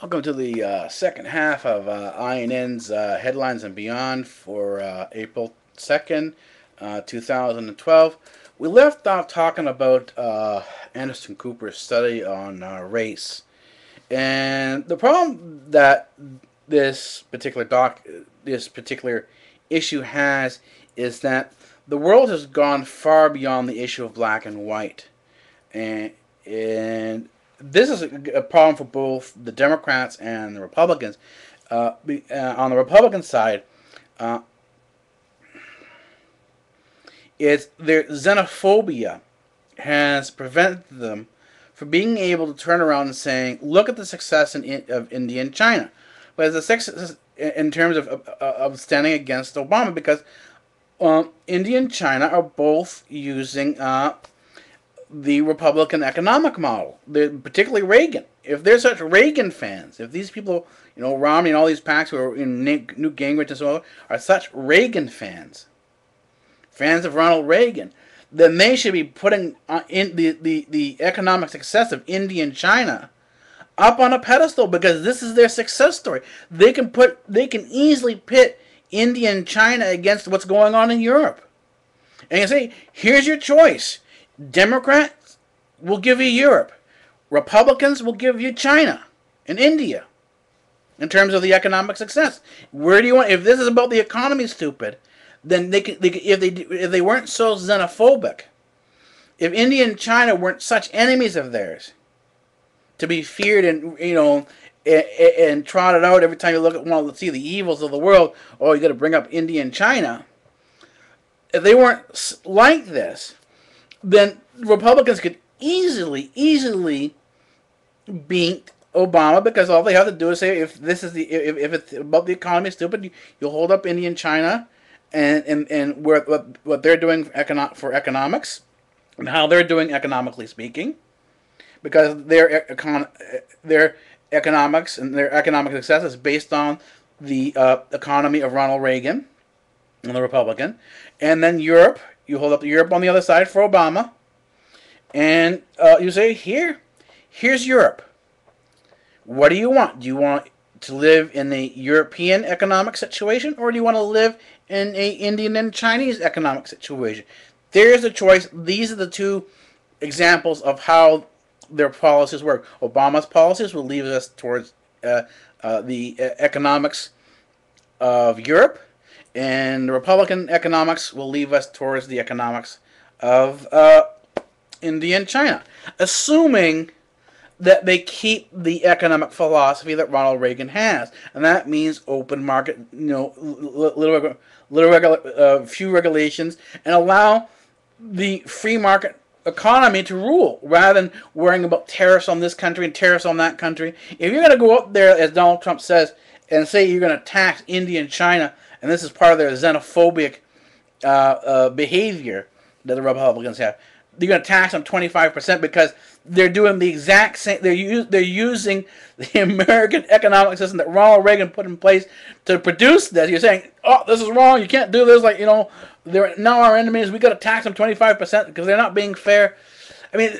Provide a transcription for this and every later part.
Welcome to the second half of iNN's Headlines and Beyond for April 2nd, 2012. We left off talking about Anderson Cooper's study on race. And the problem that this particular issue has is that the world has gone far beyond the issue of black and white. And this is a problem for both the Democrats and the Republicans. On the Republican side, uh, it's their xenophobia has prevented them from being able to turn around and saying, "Look at the success of India and China," but the success in terms of standing against Obama, because India and China are both using the Republican economic model, particularly Reagan. If they're such Reagan fans, if these people, Romney and all these PACs who are in Newt Gingrich and so on, are such Reagan fans of Ronald Reagan, then they should be putting in the economic success of India and China up on a pedestal, because this is their success story. They can easily pit India and China against what's going on in Europe, and you say, here's your choice. Democrats will give you Europe. Republicans will give you China and India in terms of the economic success. Where do you want? If this is about the economy, stupid, then if they weren't so xenophobic, if India and China weren't such enemies of theirs to be feared and trotted out every time you want to see the evils of the world, oh, you got to bring up India and China. If they weren't like this, then Republicans could easily beat Obama, because all they have to do is say, if it's about the economy, stupid, you'll hold up India and China and what they're doing for economics and how they're doing economically speaking, because their economics and their economic success is based on the economy of Ronald Reagan and the Republican. And then Europe, you hold up Europe on the other side for Obama, and you say, here's Europe. What do you want? Do you want to live in a European economic situation, or do you want to live in a Indian and Chinese economic situation? There's the choice. These are the two examples of how their policies work. Obama's policies will lead us towards the economics of Europe, and the Republican economics will lead us towards the economics of India and China, assuming that they keep the economic philosophy that Ronald Reagan has, and that means open market, few regulations, and allow the free market economy to rule, rather than worrying about tariffs on this country and tariffs on that country. If you're going to go up there, as Donald Trump says, and say you're going to tax India and China, and this is part of their xenophobic behavior that the Republicans have, you're going to tax them 25%, because they're doing the exact same. They're using the American economic system that Ronald Reagan put in place to produce this. You're saying, oh, this is wrong. You can't do this. They're now our enemies. We got to tax them 25% because they're not being fair. I mean,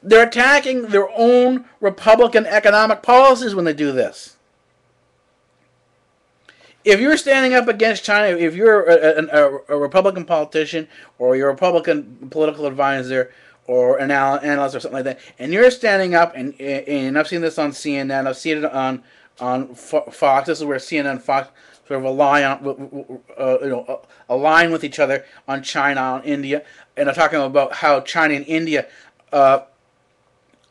they're attacking their own Republican economic policies when they do this. If you're standing up against China, if you're a Republican politician, or you're a Republican political advisor, or an analyst or something like that, and you're standing up, and I've seen this on CNN, I've seen it on Fox. This is where CNN and Fox sort of align with each other on China, on India, and are talking about how China and India are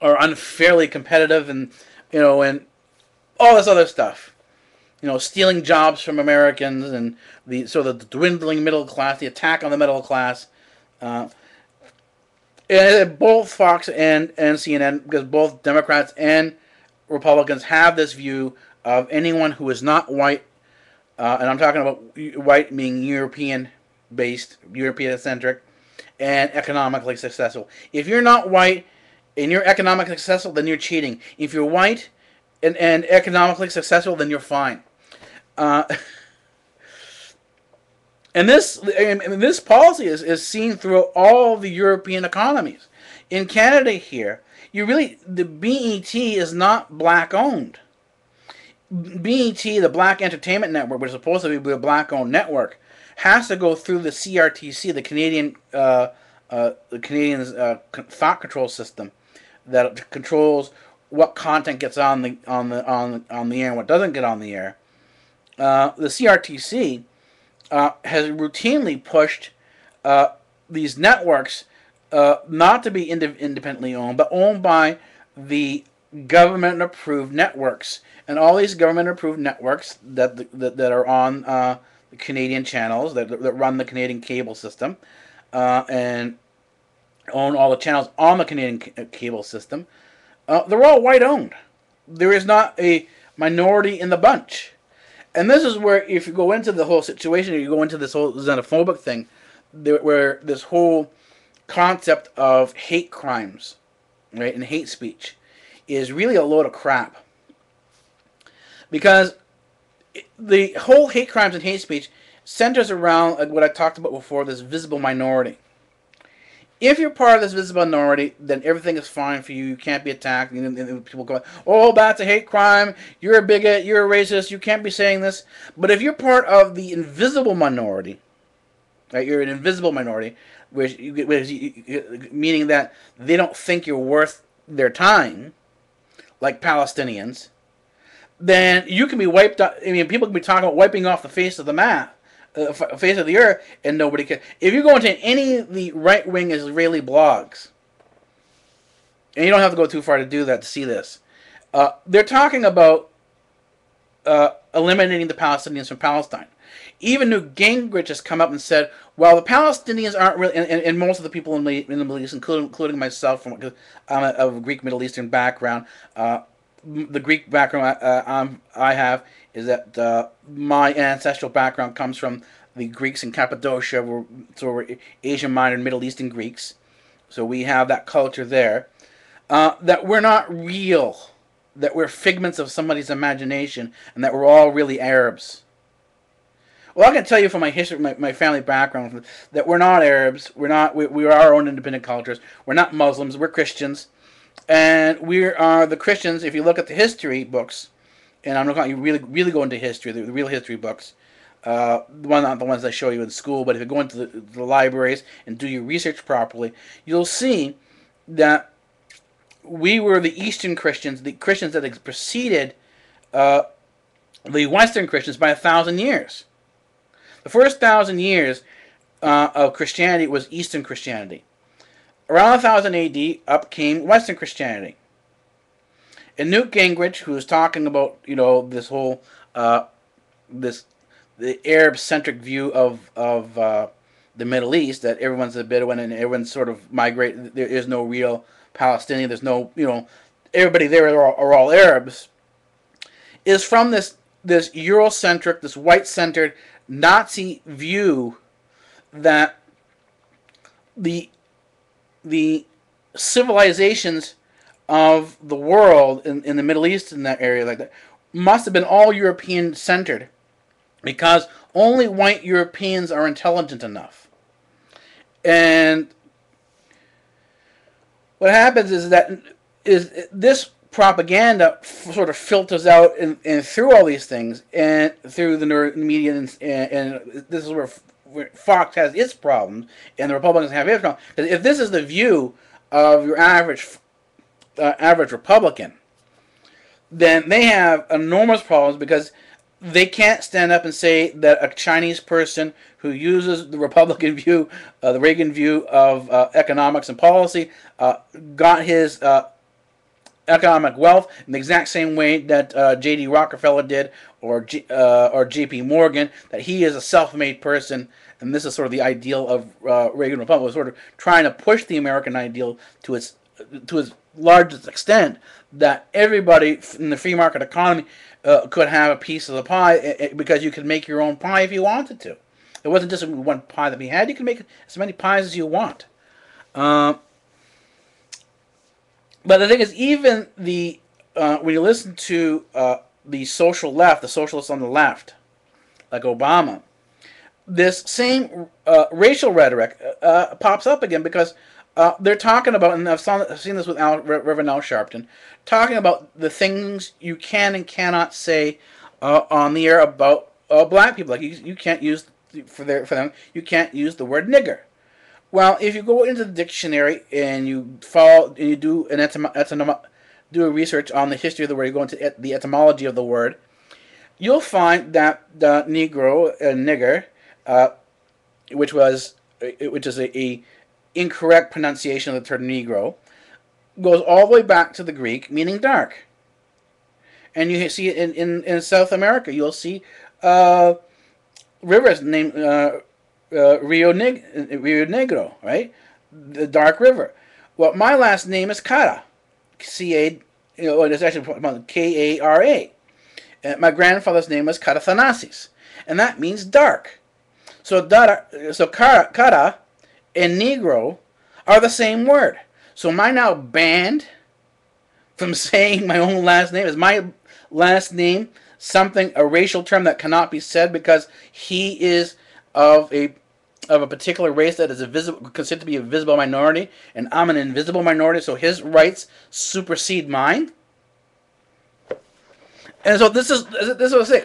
unfairly competitive, and and all this other stuff. Stealing jobs from Americans, and the dwindling middle class, the attack on the middle class. And both Fox and CNN, because both Democrats and Republicans have this view of anyone who is not white, and I'm talking about white being European-based, European-centric, and economically successful. If you're not white and you're economically successful, then you're cheating. If you're white and economically successful, then you're fine. And this policy is seen through all the European economies. In Canada here, the BET is not black owned. BET, the Black Entertainment Network, which is supposed to be a black owned network, has to go through the CRTC, the Canadian thought control system that controls what content gets on the air and what doesn't get on the air. The CRTC has routinely pushed these networks not to be independently owned, but owned by the government-approved networks. And all these government-approved networks that are on the Canadian channels, that run the Canadian cable system, and own all the channels on the Canadian cable system, they're all white-owned. There is not a minority in the bunch. And this is where, if you go into the whole situation, or you go into this whole xenophobic thing, where this whole concept of hate crimes, right, and hate speech is really a load of crap. Because the whole hate crimes and hate speech centers around what I talked about before, this visible minority. If you're part of this visible minority, then everything is fine for you. You can't be attacked. And people go, oh, that's a hate crime. You're a bigot. You're a racist. You can't be saying this. But if you're part of the invisible minority, right, you're an invisible minority, which meaning that they don't think you're worth their time, like Palestinians, then you can be wiped out. I mean, people can be talking about wiping off the face of the map. Face of the earth, and nobody can. If you go into any of the right-wing Israeli blogs, and you don't have to go too far to do that to see this, they're talking about eliminating the Palestinians from Palestine. Even Newt Gingrich has come up and said, well, the Palestinians aren't really, and most of the people in the Middle East, including myself, because I'm of a Greek Middle Eastern background, the Greek background I have is that my ancestral background comes from the Greeks in Cappadocia, we're Asian minded Middle Eastern Greeks, so we have that culture there. That we're not real, that we're figments of somebody's imagination, and that we're all really Arabs. Well, I can tell you from my history, my family background, that we're not Arabs. We are our own independent cultures. We're not Muslims. We're Christians, and we are the Christians. If you look at the history books, and I'm not going to really go into history, the real history books, not the ones I show you in school, but if you go into the libraries and do your research properly, you'll see that we were the Eastern Christians, the Christians that had preceded the Western Christians by 1,000 years. The first 1,000 years of Christianity was Eastern Christianity. Around 1000 AD, up came Western Christianity. And Newt Gingrich, who was talking about, this whole the Arab-centric view of the Middle East, that everyone's a Bedouin and everyone's sort of migrate. There is no real Palestinian. There's no, everybody there are all Arabs. Is from this Eurocentric, this white-centered Nazi view that the civilizations of the world in the Middle East, in that area like that, must have been all European centered, because only white Europeans are intelligent enough. And what happens is that this propaganda sort of filters out and through all these things, and through the media, and this is where Fox has its problems, and the Republicans have its problems. Because if this is the view of your average Republican, then they have enormous problems, because they can't stand up and say that a Chinese person who uses the Republican view, the Reagan view of economics and policy, got his economic wealth in the exact same way that J.D. Rockefeller did, or J.P. Morgan, that he is a self-made person, and this is sort of the ideal of Reagan Republic, sort of trying to push the American ideal to its largest extent, that everybody in the free market economy could have a piece of the pie, because you could make your own pie if you wanted to. It wasn't just one pie that we had. You can make as many pies as you want. But the thing is, even when you listen to the social left, the socialists on the left, like Obama, this same racial rhetoric pops up again, because They're talking about, and I've seen this with Reverend Al Sharpton, talking about the things you can and cannot say on the air about black people. Like you can't use for them. You can't use the word nigger. Well, if you go into the dictionary and you follow and you do do a research on the history of the word, you go into the etymology of the word, you'll find that the Negro, nigger, uh, which is a incorrect pronunciation of the term Negro, goes all the way back to the Greek, meaning dark. And you see it in South America. You'll see uh, rivers named Rio Negro, right? The dark river. Well, my last name is Cara, C-A, it's actually K-A-R-A. My grandfather's name was Karathanasis, and that means dark. So Cara and Negro are the same word. So am I now banned from saying my own last name? Is my last name a racial term that cannot be said because he is of a particular race that is considered to be a visible minority, and I'm an invisible minority, so his rights supersede mine? And so this is what I say.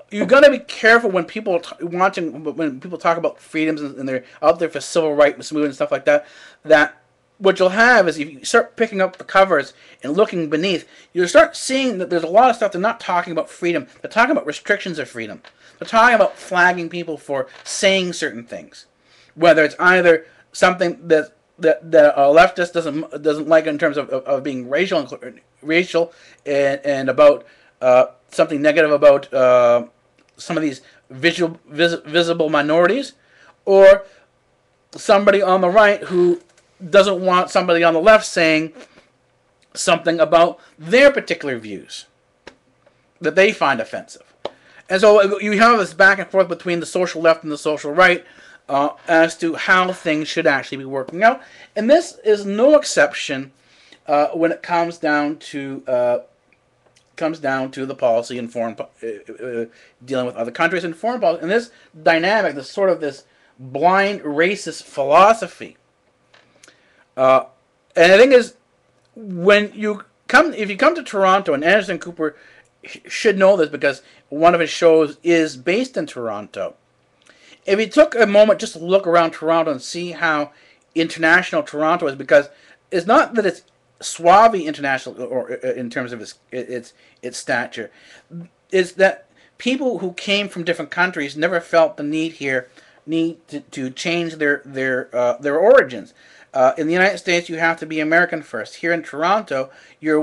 You got to be careful when people when people talk about freedoms and they're out there for civil rights movement and stuff like that. That what you'll have is if you start picking up the covers and looking beneath, you'll start seeing that there's a lot of stuff they're not talking about freedom. They're talking about restrictions of freedom. They're talking about flagging people for saying certain things, whether it's either something that a leftist doesn't like in terms of being racial and about something negative about some of these visible minorities, or somebody on the right who doesn't want somebody on the left saying something about their particular views that they find offensive. And so you have this back and forth between the social left and the social right as to how things should actually be working out. And this is no exception when it comes down to the policy and foreign dealing with other countries and foreign policy. And this dynamic, this blind racist philosophy. And the thing is, if you come to Toronto, and Anderson Cooper should know this because one of his shows is based in Toronto. If you took a moment just to look around Toronto and see how international Toronto is, because it's not that it's suave international or in terms of its stature, is that people who came from different countries never felt the need to change their origins. In the United States, you have to be American first. Here in Toronto, you're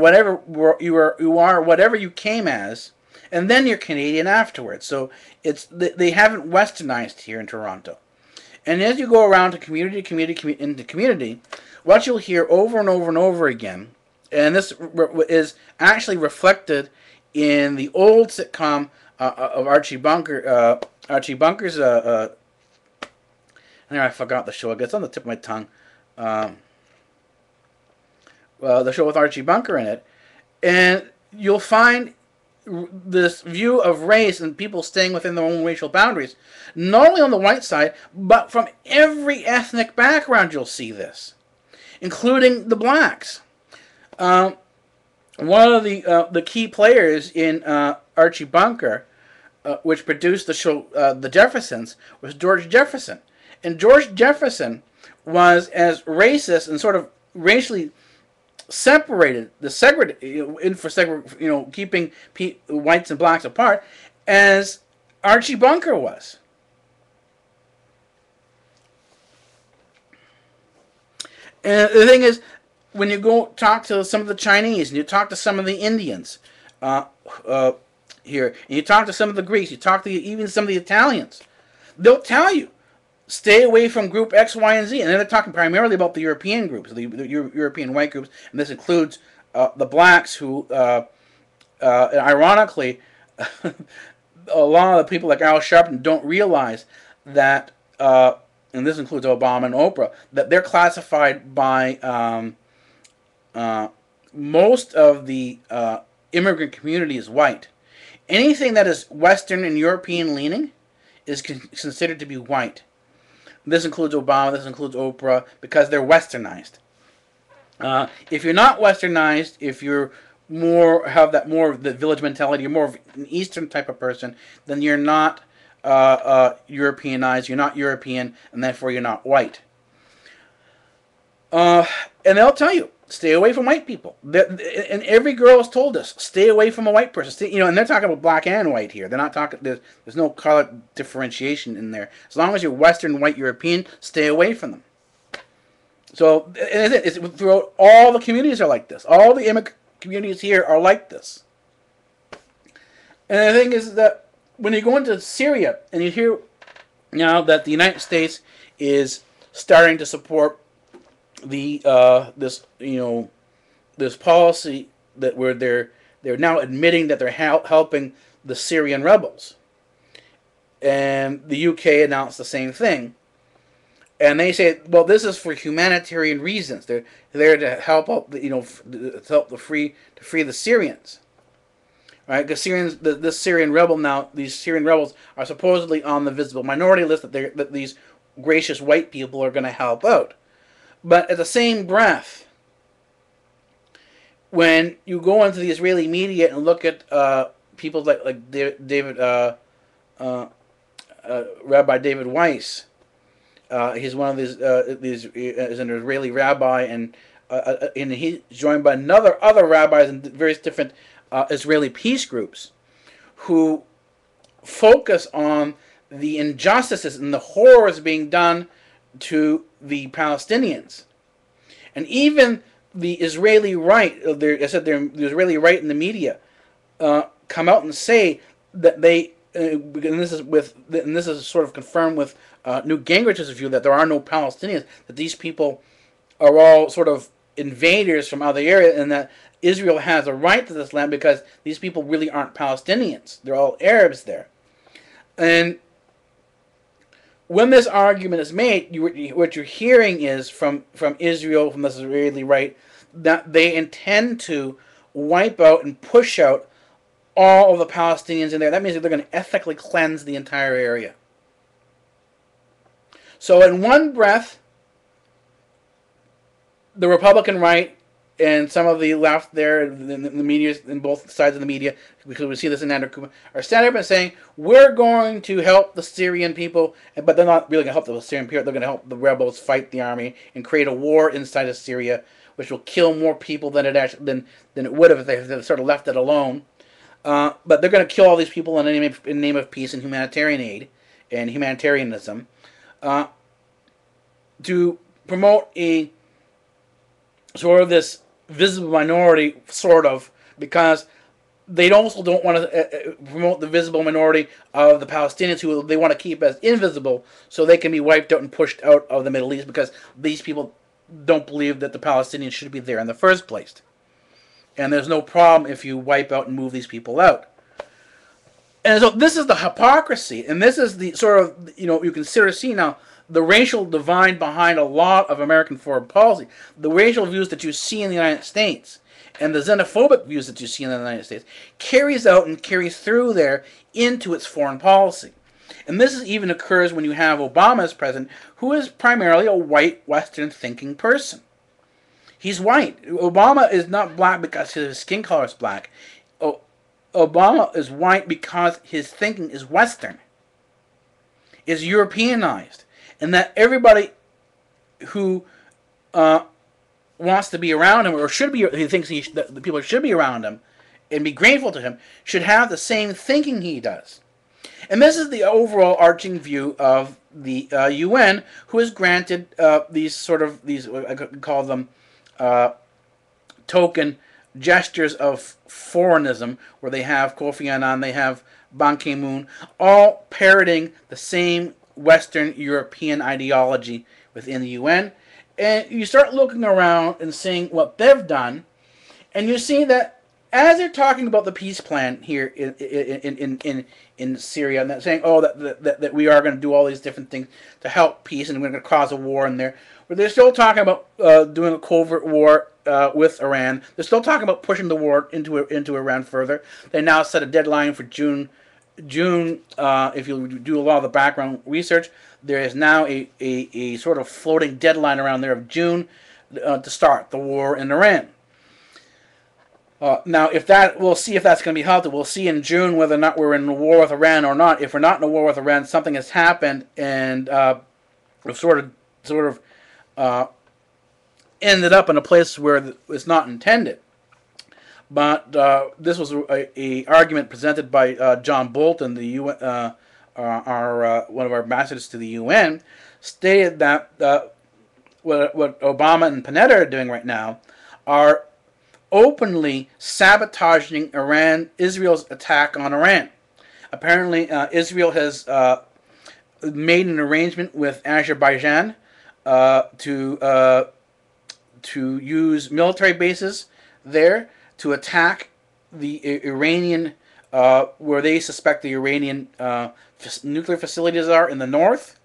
you are whatever you came as, and then you're Canadian afterwards. So they haven't westernized here in Toronto. And as you go around to community, what you'll hear over and over and over again, and this is actually reflected in the old sitcom of Archie Bunker. Archie Bunker's. I forgot the show. It gets on the tip of my tongue. The show with Archie Bunker in it, and you'll find this view of race and people staying within their own racial boundaries, not only on the white side, but from every ethnic background you'll see this, including the blacks. One of the key players in Archie Bunker, which produced the show The Jeffersons, was George Jefferson. And George Jefferson was as racist and sort of racially separated, keeping whites and blacks apart, as Archie Bunker was. And the thing is, when you go talk to some of the Chinese, and you talk to some of the Indians here, and you talk to some of the Greeks, you talk to even some of the Italians, they'll tell you, stay away from group X, Y, and Z. And then they're talking primarily about the European groups, the European white groups, and this includes the blacks who, ironically, a lot of the people like Al Sharpton don't realize that, and this includes Obama and Oprah, that they're classified by most of the immigrant community as white. Anything that is Western and European leaning is considered to be white. This includes Obama. This includes Oprah, because they're westernized. If you're not westernized, if you're have that more of the village mentality, you're more of an Eastern type of person, then you're not Europeanized. You're not European, and therefore you're not white. And they'll tell you, stay away from white people. And every girl has told us, stay away from a white person. And they're talking about black and white here. They're not talking. There's no color differentiation in there. As long as you're Western, white, European, stay away from them. So it's throughout all the communities are like this. All the immigrant communities here are like this. And the thing is that when you go into Syria and you hear now that the United States is starting to support the this policy that where they're now admitting that they're helping the Syrian rebels, and the UK announced the same thing, and they say, well, this is for humanitarian reasons. They're there to help out to help free the Syrians, right? Because this Syrian rebel now, these Syrian rebels are supposedly on the visible minority list that these gracious white people are going to help out. But at the same breath, when you go into the Israeli media and look at people like Rabbi David Weiss, he's one of these is an Israeli rabbi, and he's joined by other rabbis in various different Israeli peace groups who focus on the injustices and the horrors being done to the Palestinians. And even the Israeli right, the Israeli right in the media, come out and say that they, and this is sort of confirmed with Newt Gingrich's view, that there are no Palestinians, that these people are all sort of invaders from other areas, and that Israel has a right to this land because these people really aren't Palestinians. They're all Arabs there. And when this argument is made, what you're hearing is from Israel, from this Israeli right, that they intend to wipe out and push out all of the Palestinians in there. That means that they're going to ethnically cleanse the entire area. So in one breath, the Republican right and some of the left there, in the media, in both sides of the media, because we see this in Andrew Kuma, are standing up and saying, we're going to help the Syrian people, but they're not really going to help the Syrian people. They're going to help the rebels fight the army and create a war inside of Syria, which will kill more people than it would have if they sort of left it alone. But they're going to kill all these people in the name of peace and humanitarian aid and humanitarianism to promote a sort of this visible minority, sort of, because they also don't want to promote the visible minority of the Palestinians, who they want to keep as invisible so they can be wiped out and pushed out of the Middle East, because these people don't believe that the Palestinians should be there in the first place. And there's no problem if you wipe out and move these people out. And so this is the hypocrisy, and this is the sort of, you consider see now the racial divide behind a lot of American foreign policy, the racial views that you see in the United States, and the xenophobic views that you see in the United States, carries out and carries through there into its foreign policy. And this even occurs when you have Obama as president, who is primarily a white, Western thinking person. He's white. Obama is not black because his skin color is black. Obama is white because his thinking is Western, is Europeanized. And that everybody who wants to be around him, or should be, he thinks that the people should be around him and be grateful to him, should have the same thinking he does. And this is the overall arching view of the UN, who has granted these I could call them token gestures of foreignism, where they have Kofi Annan, they have Ban Ki-moon, all parroting the same Western European ideology within the UN. And you start looking around and seeing what they've done, and you see that as they're talking about the peace plan here in Syria, and that saying, that we are going to do all these different things to help peace, and we're going to cause a war in there, but they're still talking about doing a covert war with Iran. They're still talking about pushing the war into Iran further. They now set a deadline for June June, if you do a lot of the background research, there is now a sort of floating deadline around there of June to start the war in Iran. Now, if that, we'll see if that's going to be halted. We'll see in June whether or not we're in a war with Iran or not. If we're not in a war with Iran, something has happened, and we've sort of ended up in a place where it's not intended. But this was a argument presented by John Bolton, the UN, one of our ambassadors to the UN, stated that what Obama and Panetta are doing right now are openly sabotaging Israel's attack on Iran. Apparently, Israel has made an arrangement with Azerbaijan to use military bases there to attack the Iranian, where they suspect the Iranian nuclear facilities are in the north,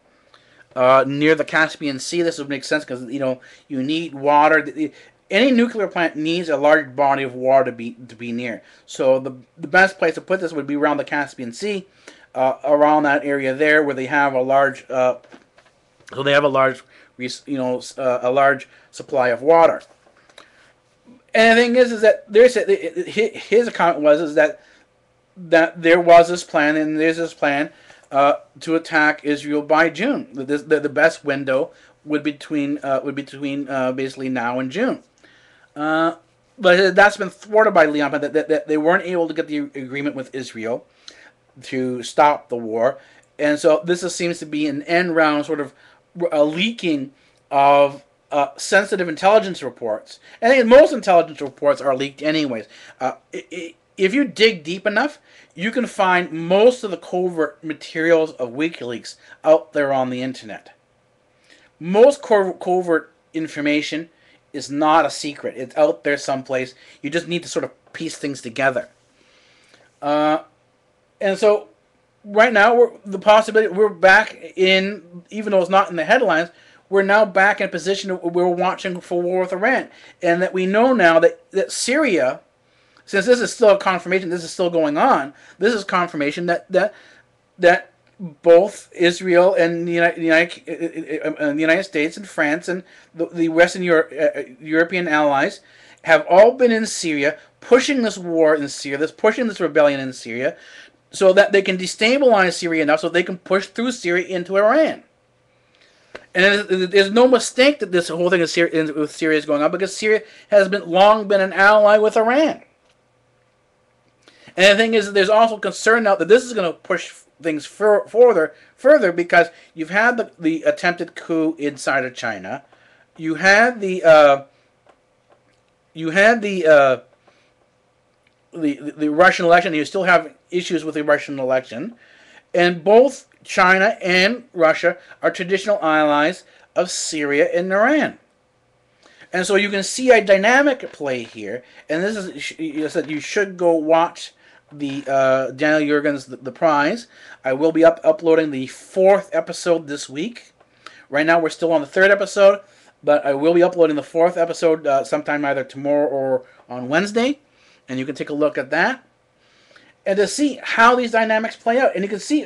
near the Caspian Sea. This would make sense because you need water. Any nuclear plant needs a large body of water to be near. So the best place to put this would be around the Caspian Sea, around that area there, where they have a large, a large supply of water. And the thing is that his account was that there was this plan, and there's this plan to attack Israel by June. The best window would be between basically now and June. But that's been thwarted by Leon, that they weren't able to get the agreement with Israel to stop the war, and so this seems to be an end round sort of a leaking of sensitive intelligence reports. And I think most intelligence reports are leaked anyways. If you dig deep enough, you can find most of the covert materials of WikiLeaks out there on the internet. Most covert information is not a secret. It's out there someplace. You just need to sort of piece things together. And so right now, we're back in, even though it's not in the headlines, we're now back in a position where we're watching for war with Iran. And that we know now that Syria, since this is still a confirmation, this is still going on, this is confirmation that both Israel and the United States and France and the Western European allies have all been in Syria, pushing this war in Syria, pushing this rebellion in Syria, so that they can destabilize Syria enough so they can push through Syria into Iran. And there's no mistake that this whole thing with Syria is going on, because Syria has long been an ally with Iran. And the thing is, there's also concern now that this is going to push things further, because you've had the attempted coup inside of China, you had the Russian election, and you still have issues with the Russian election, and both China and Russia are traditional allies of Syria and Iran. And so you can see a dynamic play here, and this is, you should go watch the Daniel Yergin's The Prize. I will be uploading the 4th episode this week. Right now we're still on the 3rd episode, but I will be uploading the 4th episode sometime either tomorrow or on Wednesday, and you can take a look at that and to see how these dynamics play out. And you can see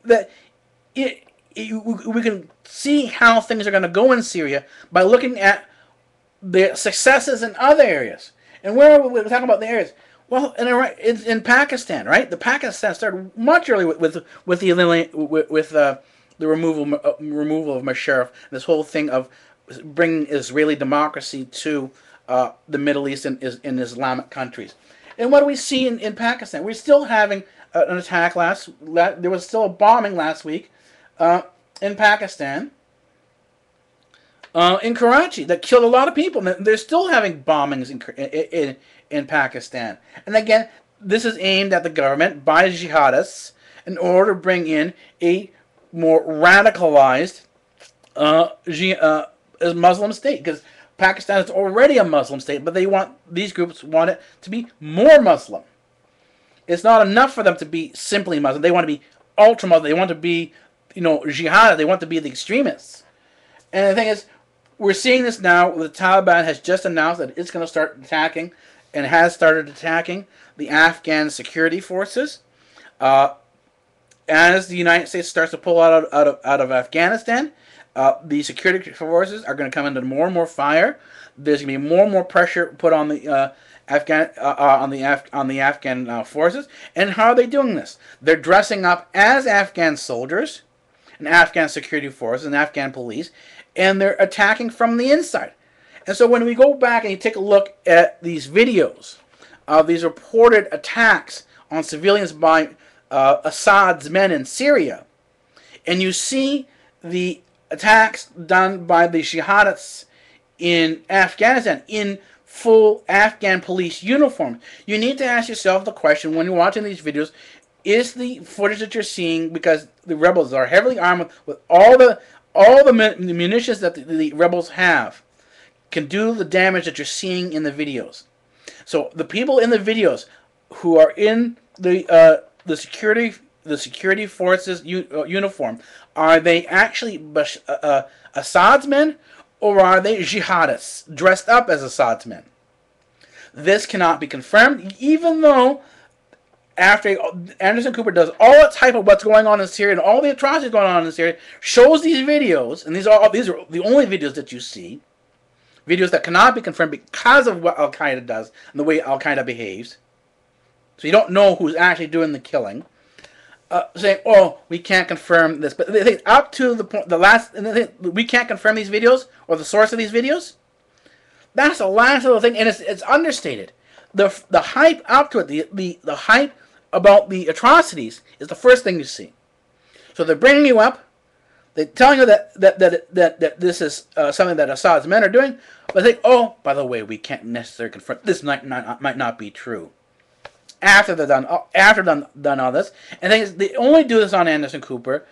that we can see how things are going to go in Syria by looking at the successes in other areas. And where are we talking about the areas? Well, in Pakistan, right? The Pakistan started much earlier with the removal of Musharraf. This whole thing of bringing Israeli democracy to the Middle East and in Islamic countries. And what do we see in Pakistan? We're still having an attack there was still a bombing last week in Pakistan, in Karachi, that killed a lot of people. They're still having bombings in Pakistan. And again, this is aimed at the government by jihadists in order to bring in a more radicalized Muslim state, because Pakistan is already a Muslim state, but these groups want it to be more Muslim. It's not enough for them to be simply Muslim. They want to be ultra Muslim. They want to be, jihad. They want to be the extremists. And the thing is, we're seeing this now. The Taliban has just announced that it's going to start attacking, and has started attacking, the Afghan security forces. As the United States starts to pull out of Afghanistan, the security forces are going to come into more and more fire. There's going to be more and more pressure put on the Afghan forces. And how are they doing this? They're dressing up as Afghan soldiers, and Afghan security forces, and Afghan police, and they're attacking from the inside. And so when we go back and you take a look at these videos of these reported attacks on civilians by Assad's men in Syria, and you see the attacks done by the jihadists in Afghanistan in full Afghan police uniform, you need to ask yourself the question when you're watching these videos, is the footage that you're seeing, because the rebels are heavily armed with all the munitions that the rebels have, can do the damage that you're seeing in the videos. So the people in the videos who are in the security forces uniform, are they actually Assad's men, or are they jihadists dressed up as Assad's men? This cannot be confirmed, even though after Anderson Cooper does all its hype of what's going on in Syria and all the atrocities going on in Syria, shows these videos, and these are the only videos that you see, videos that cannot be confirmed because of what Al Qaeda does and the way Al Qaeda behaves. So you don't know who's actually doing the killing. Saying, "Oh, we can't confirm this," but they think up to the point, we can't confirm these videos or the source of these videos. That's the last little thing, and it's understated. The hype up to it, the hype about the atrocities is the first thing you see. So they're bringing you up, they're telling you that this is something that Assad's men are doing, but they think, "Oh, by the way, we can't necessarily confirm this. Might not be true." After they're done all this, and they only do this on Anderson Cooper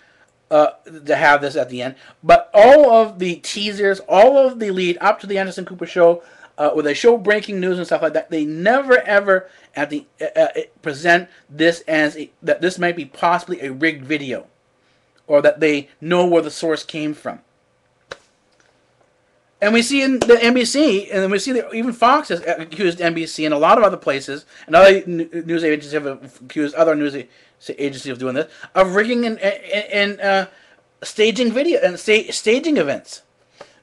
to have this at the end. But all of the teasers, all of the lead up to the Anderson Cooper show, where they show breaking news and stuff like that, they never ever at the present this as that this might be possibly a rigged video, or that they know where the source came from. And we see in the NBC, and we see that even Fox has accused NBC and a lot of other places, and other news agencies have accused other news agencies of doing this, of rigging and staging video and staging events.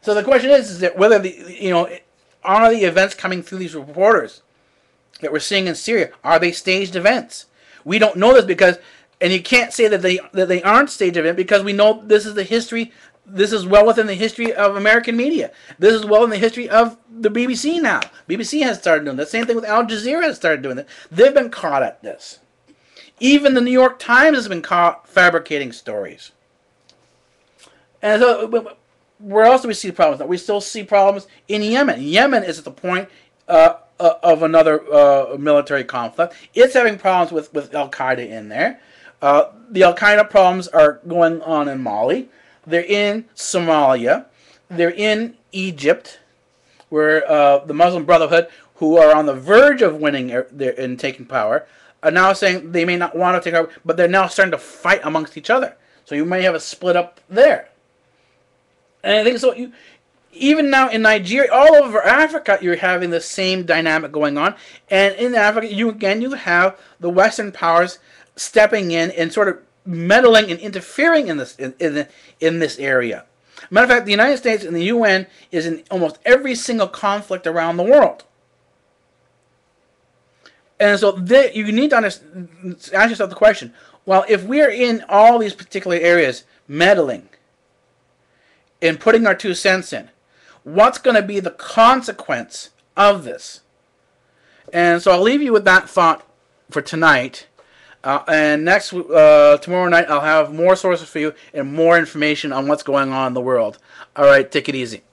So the question is that whether are the events coming through these reporters that we're seeing in Syria, are they staged events? We don't know this because, and you can't say that they aren't staged events, because we know this is the history. This is well within the history of American media. This is well in the history of the BBC now. BBC has started doing this. Same thing with Al Jazeera has started doing this. They've been caught at this. Even the New York Times has been caught fabricating stories. And so, where else do we see problems? We still see problems in Yemen. Yemen is at the point of another military conflict. It's having problems with Al Qaeda in there. The Al Qaeda problems are going on in Mali. They're in Somalia. They're in Egypt, where the Muslim Brotherhood, who are on the verge of winning and taking power, are now saying they may not want to take power, but they're now starting to fight amongst each other. So you may have a split up there. And I think so. Even now in Nigeria, all over Africa, you're having the same dynamic going on. And in Africa, you have the Western powers stepping in and sort of meddling and interfering in this area. Matter of fact, the United States and the UN is in almost every single conflict around the world. And so you need to ask yourself the question, well, if we're in all these particular areas meddling and putting our 2 cents in, what's going to be the consequence of this? And so I'll leave you with that thought for tonight. And tomorrow night, I'll have more sources for you and more information on what's going on in the world. All right, take it easy.